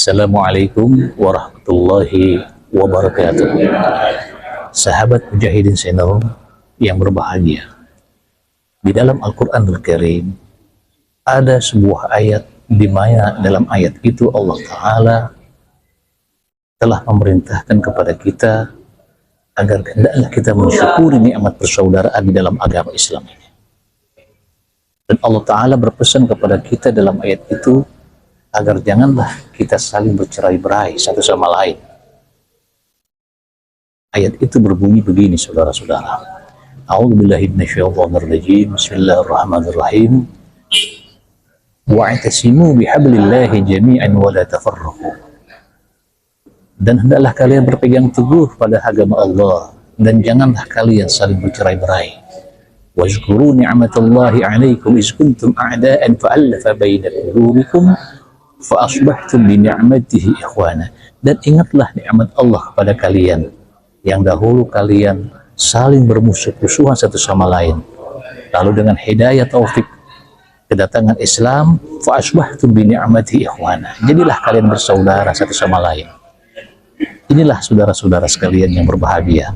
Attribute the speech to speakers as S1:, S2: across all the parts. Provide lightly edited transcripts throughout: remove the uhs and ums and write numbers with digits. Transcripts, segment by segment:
S1: Assalamualaikum warahmatullahi wabarakatuh. Sahabat mujahidin senior yang berbahagia, di dalam Al-Quranul Karim ada sebuah ayat di mana dalam ayat itu Allah Ta'ala telah memerintahkan kepada kita agar hendaklah kita mensyukuri nikmat persaudaraan di dalam agama Islam ini. Dan Allah Ta'ala berpesan kepada kita dalam ayat itu agar janganlah kita saling bercerai-berai satu sama lain. Ayat itu berbunyi begini, saudara-saudara. A'udzubillahi minasyaitonirrajim. Bismillahirrahmanirrahim. Wa'tasimu bihablillahi jami'an wa la tafarraqu. Dan hendaklah kalian berpegang teguh pada agama Allah dan janganlah kalian saling bercerai-berai. Wazkuru ni'matallahi 'alaikum iz kuntum a'da'an fa'alafa baina qulubikum fa'asbahtum bi ni'matihi ikhwana. Dan ingatlah nikmat Allah kepada kalian yang dahulu kalian saling bermusuh-musuhan satu sama lain, lalu dengan hidayah taufik kedatangan Islam fa'asbahtum bi ni'matihi ikhwana, jadilah kalian bersaudara satu sama lain. Inilah saudara-saudara sekalian yang berbahagia,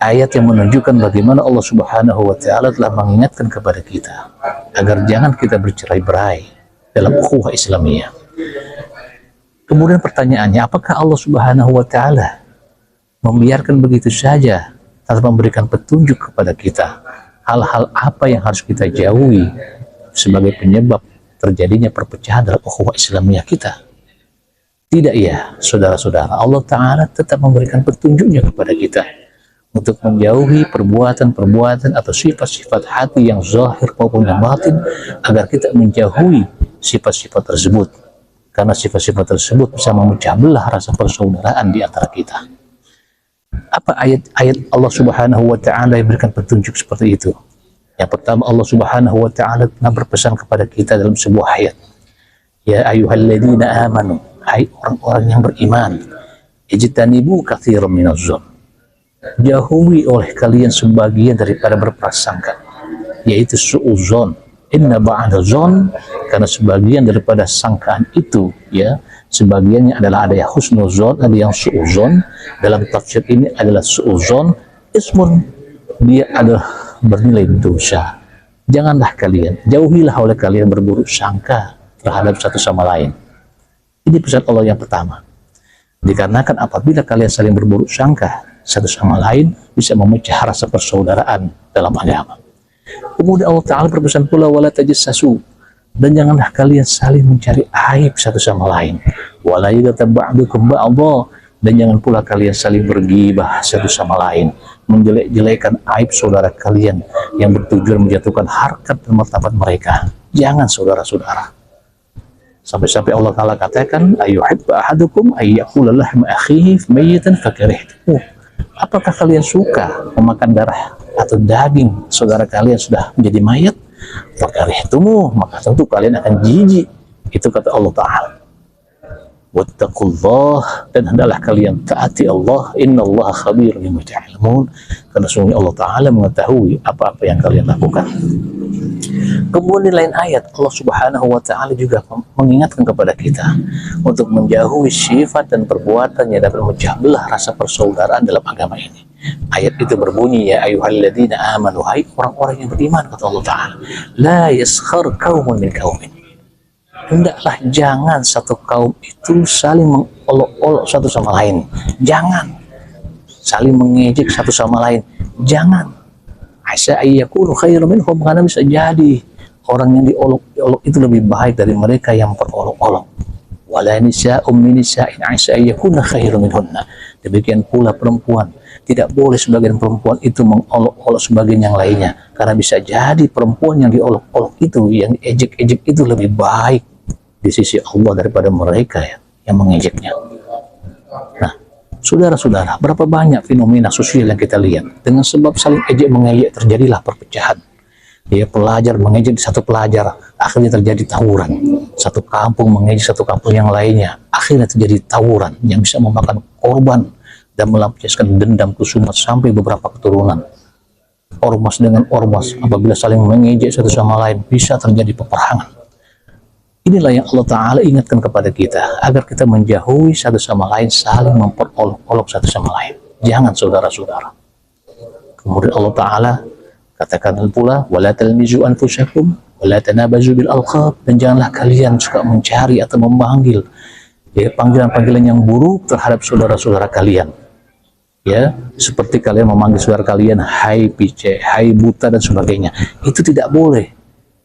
S1: ayat yang menunjukkan bagaimana Allah Subhanahu wa Ta'ala telah mengingatkan kepada kita agar jangan kita bercerai-berai dalam ukhuwah Islamiyah. Kemudian pertanyaannya, apakah Allah Subhanahu wa Ta'ala membiarkan begitu saja tanpa memberikan petunjuk kepada kita hal-hal apa yang harus kita jauhi sebagai penyebab terjadinya perpecahan dalam ukhuwah Islamiyah kita? Tidak ya, saudara-saudara, Allah Ta'ala tetap memberikan petunjuknya kepada kita untuk menjauhi perbuatan-perbuatan atau sifat-sifat hati yang zahir maupun yang batin, agar kita menjauhi sifat-sifat tersebut, karena sifat-sifat tersebut bisa memecah belah rasa persaudaraan di antara kita. Apa ayat-ayat Allah Subhanahu wa Ta'ala yang berikan petunjuk seperti itu? Yang pertama, Allah Subhanahu wa Ta'ala pernah berpesan kepada kita dalam sebuah ayat, ya ayyuhalladzina amanu, hai orang-orang yang beriman, ijtanibu katsiran minadh-dhonn, jauhi oleh kalian sebagian daripada berprasangka, yaitu su'udzon. Inna ba'dadh-dhonn, karena sebagian daripada sangkaan itu, ya, sebagiannya adalah ada yang husnuzon, ada yang su'udzon. Dalam tafsir ini adalah su'udzon ismun, dia adalah bernilai dosa. Janganlah kalian, jauhilah oleh kalian berburuk sangka terhadap satu sama lain. Ini pesan Allah yang pertama. Dikarenakan apabila kalian saling berburuk sangka satu sama lain, bisa memecah rasa persaudaraan dalam agama. Kemudian Allah Ta'ala berpesan pula, wala tajassasu, dan janganlah kalian saling mencari aib satu sama lain. Wala yaghtab ba'dukum ba'dha, dan jangan pula kalian saling bergibah satu sama lain, menjelek-jelekan aib saudara kalian yang bertujuan menjatuhkan harkat dan martabat mereka. Jangan, saudara-saudara. Sampai-sampai Allah Ta'ala katakan, ayyuhibbu ahadukum ayyakula lahma akhihi mayyitan fakarihtumuh. Apakah kalian suka memakan darah atau daging saudara kalian sudah menjadi mayat? Fakarihtumuh, maka tentu kalian akan jijik. Itu kata Allah Ta'ala. Wattaqullah, dan hendaklah kalian taati Allah. Innallaha khabirun bima ta'malun, karena sungguh Allah Ta'ala mengetahui apa-apa yang kalian lakukan. Kemudian lain ayat Allah Subhanahu wa Ta'ala juga mengingatkan kepada kita untuk menjauhi sifat dan perbuatan yang dapat memecah belah rasa persaudaraan dalam agama ini. Ayat itu berbunyi, ya ayyuhalladzina amanu, hai orang-orang yang beriman, kata Allah Ta'ala, la yaskhar qaumun min qaumin, hendaklah jangan satu kaum itu saling mengolok-olok satu sama lain. Jangan saling mengejek satu sama lain. Jangan. Asa ayyakunu khairan minhum, karena bisa jadi orang yang diolok-olok itu lebih baik dari mereka yang berolok-olok. Wala nisa'um min nisa'in asa ayyakuna khairan minhunna. Demikian pula perempuan, tidak boleh sebagian perempuan itu mengolok-olok sebagian yang lainnya, karena bisa jadi perempuan yang diolok-olok itu, yang diejek-ejek itu lebih baik di sisi Allah daripada mereka yang mengejeknya. Nah, saudara-saudara, berapa banyak fenomena sosial yang kita lihat dengan sebab saling ejek mengejek terjadilah perpecahan. Dia pelajar mengejek satu pelajar, akhirnya terjadi tawuran. Satu kampung mengejek satu kampung yang lainnya, akhirnya terjadi tawuran yang bisa memakan korban dan melampiaskan dendam kusumat sampai beberapa keturunan. Ormas dengan ormas apabila saling mengejek satu sama lain bisa terjadi peperangan. Inilah yang Allah Ta'ala ingatkan kepada kita, agar kita menjauhi satu sama lain, saling memperolok-olok satu sama lain. Jangan saudara-saudara. Kemudian Allah Ta'ala katakan pula, wala talmizu anfusakum wala tanabazu bil alqab, dan janganlah kalian suka mencari atau memanggil panggilan-panggilan yang buruk terhadap saudara-saudara kalian. Ya, seperti kalian memanggil saudara kalian hai pice, hai buta dan sebagainya. Itu tidak boleh.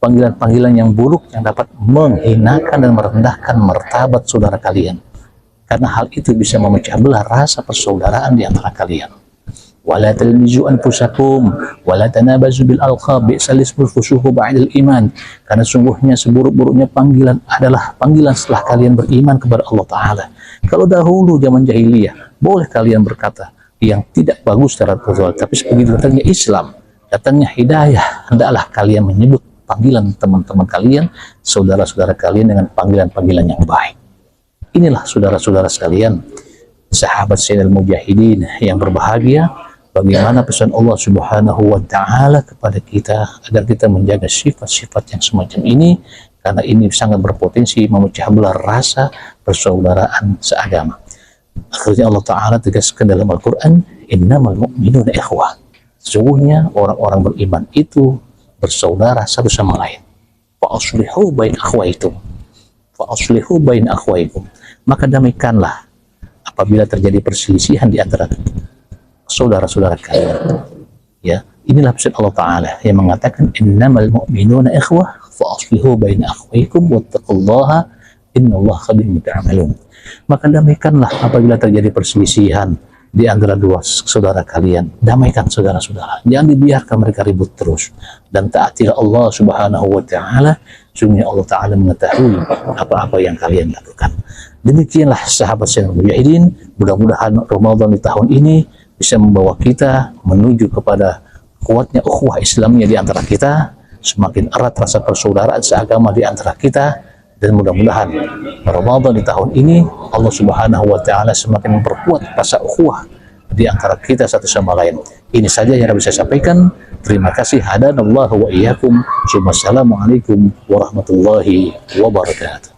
S1: Panggilan-panggilan yang buruk yang dapat menghinakan dan merendahkan martabat saudara kalian. Karena hal itu bisa memecah belah rasa persaudaraan di antara kalian. Wala talmizu anfusakum wala tanabazu bil alqab bi'sal ismul fusuqu ba'dal iman. Karena sungguhnya seburuk-buruknya panggilan adalah panggilan setelah kalian beriman kepada Allah Ta'ala. Kalau dahulu zaman jahiliyah, boleh kalian berkata yang tidak bagus secara personal, tapi begitu datangnya Islam, datangnya hidayah, hendaklah kalian menyebut panggilan teman-teman kalian, saudara-saudara kalian dengan panggilan-panggilan yang baik. Inilah saudara-saudara sekalian, sahabat Sayyidil Mujahidin yang berbahagia, bagaimana pesan Allah Subhanahu wa Ta'ala kepada kita agar kita menjaga sifat-sifat yang semacam ini, karena ini sangat berpotensi memecah belah rasa persaudaraan seagama. Akhirnya Allah Ta'ala tegaskan dalam Al-Quran, innamal mu'minuna ikhwah. Sesungguhnya orang-orang beriman itu bersaudara satu sama lain. Fa'aslihu bain akhwaikum. Fa'aslihu bain akhwaikum. Maka damaikanlah apabila terjadi perselisihan di antara saudara-saudara kalian. Ya, inilah pesan Allah Ta'ala yang mengatakan innamal mu'minuna ikhwah fa'aslihu bain akhwaikum wattaqullaha innallaha khabirum bima ta'malun. Maka damaikanlah apabila terjadi perselisihan di antara dua saudara kalian. Damaikan saudara-saudara, jangan dibiarkan mereka ribut terus, dan taatilah Allah Subhanahu wa Ta'ala. Sungguhnya Allah Ta'ala mengetahui apa-apa yang kalian lakukan. Demikianlah sahabat Sayyidil Mujahidin, mudah-mudahan Ramadan di tahun ini bisa membawa kita menuju kepada kuatnya ukhuwah Islamnya di antara kita, semakin erat rasa persaudaraan seagama di antara kita. Dan mudah-mudahan Ramadan di tahun ini Allah Subhanahu wa Ta'ala semakin memperkuat rasa ukhuwah di antara kita satu sama lain. Ini saja yang bisa saya sampaikan. Terima kasih. Hadanallahu wa iyyakum. Wassalamualaikum warahmatullahi wabarakatuh.